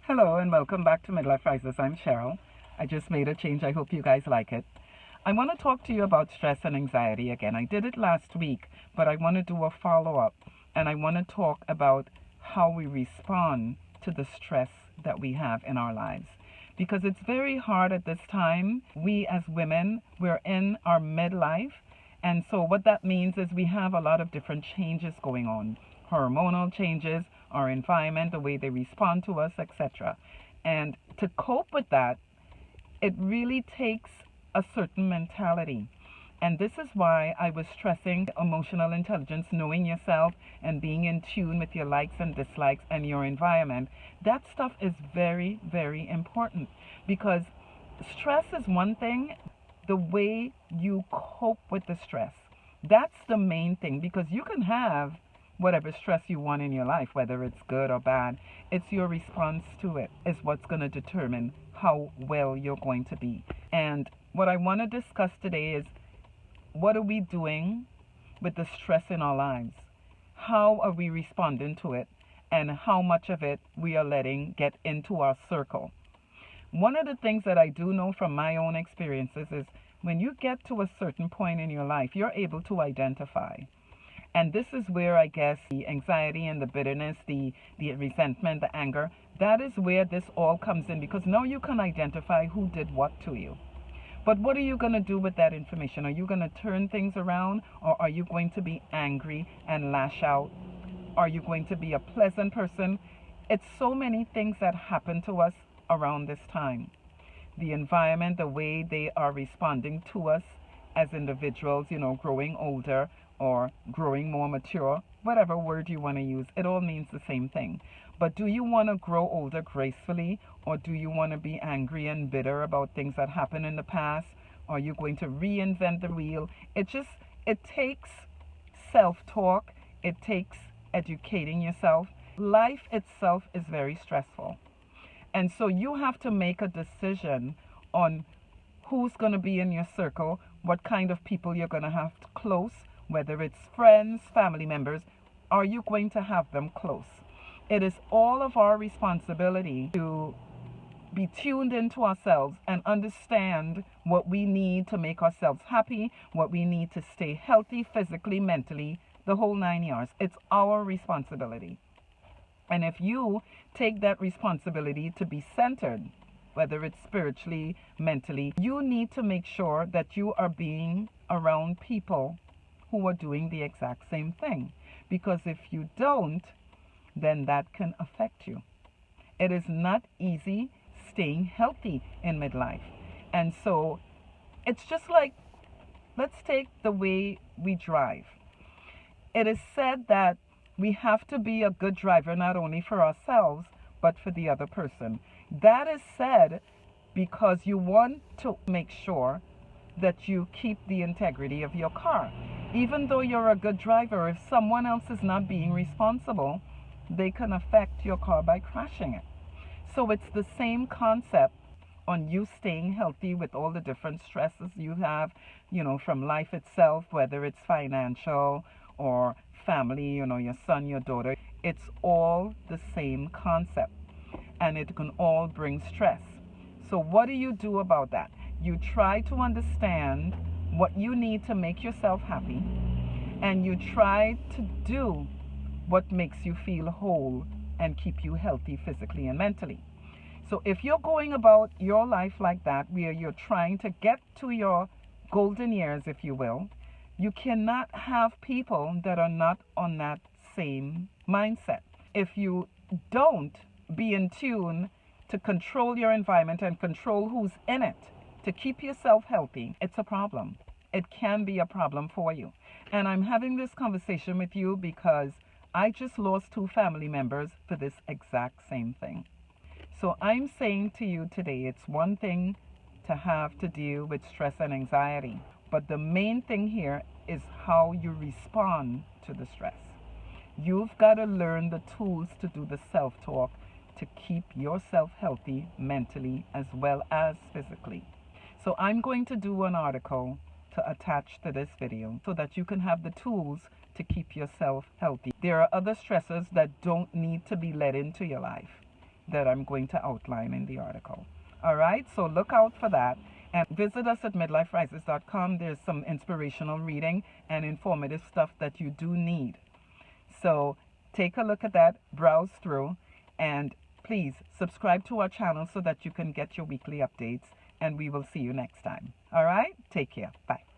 Hello and welcome back to Midlife Rises. I'm Cheryl. I just made a change. I hope you guys like it. I want to talk to you about stress and anxiety again. I did it last week, but I want to do a follow up and I want to talk about how we respond to the stress that we have in our lives. Because it's very hard at this time. We as women, we're in our midlife. And so what that means is we have a lot of different changes going on, hormonal changes, our environment, the way they respond to us, etc. And to cope with that, it really takes a certain mentality. And this is why I was stressing emotional intelligence, knowing yourself and being in tune with your likes and dislikes and your environment. That stuff is very, very important because stress is one thing, the way you cope with the stress. That's the main thing because you can have whatever stress you want in your life, whether it's good or bad. It's your response to it is what's going to determine how well you're going to be. And what I want to discuss today is what are we doing with the stress in our lives? How are we responding to it? And how much of it we are letting get into our circle. One of the things that I do know from my own experiences is when you get to a certain point in your life, you're able to identify. And this is where I guess the anxiety and the bitterness, the resentment, the anger, that is where this all comes in because now you can identify who did what to you. But what are you going to do with that information? Are you going to turn things around or are you going to be angry and lash out? Are you going to be a pleasant person? It's so many things that happen to us around this time. The environment, the way they are responding to us as individuals, growing older or growing more mature, whatever word you want to use, it all means the same thing. But do you want to grow older gracefully or do you want to be angry and bitter about things that happened in the past? Are you going to reinvent the wheel? It takes self-talk. It takes educating yourself. Life itself is very stressful. And so you have to make a decision on who's going to be in your circle, what kind of people you're going to have close, whether it's friends, family members, are you going to have them close? It is all of our responsibility to be tuned into ourselves and understand what we need to make ourselves happy, what we need to stay healthy physically, mentally, the whole 9 yards. It's our responsibility. And if you take that responsibility to be centered, whether it's spiritually, mentally, you need to make sure that you are being around people who are doing the exact same thing. Because if you don't, then that can affect you. It is not easy staying healthy in midlife. And so it's just like, let's take the way we drive. It is said that we have to be a good driver not only for ourselves, but for the other person. That is said because you want to make sure that you keep the integrity of your car. Even though you're a good driver, if someone else is not being responsible, they can affect your car by crashing it. So it's the same concept on you staying healthy with all the different stresses you have, from life itself, whether it's financial or family, your son, your daughter. It's all the same concept and it can all bring stress. So what do you do about that? You try to understand what you need to make yourself happy and you try to do what makes you feel whole and keep you healthy physically and mentally. So if you're going about your life like that, where you're trying to get to your golden years, if you will, you cannot have people that are not on that same mindset. If you don't be in tune to control your environment and control who's in it to keep yourself healthy, it's a problem. It can be a problem for you. And I'm having this conversation with you because I just lost 2 family members for this exact same thing. So I'm saying to you today, it's one thing to have to deal with stress and anxiety. But the main thing here is how you respond to the stress. You've got to learn the tools to do the self-talk to keep yourself healthy mentally as well as physically. So I'm going to do an article to attach to this video so that you can have the tools to keep yourself healthy. There are other stressors that don't need to be let into your life. that I'm going to outline in the article. All right, so look out for that. And visit us at midliferises.com. There's some inspirational reading and informative stuff that you do need. So take a look at that, browse through, and please subscribe to our channel so that you can get your weekly updates. And we will see you next time. All right, take care. Bye.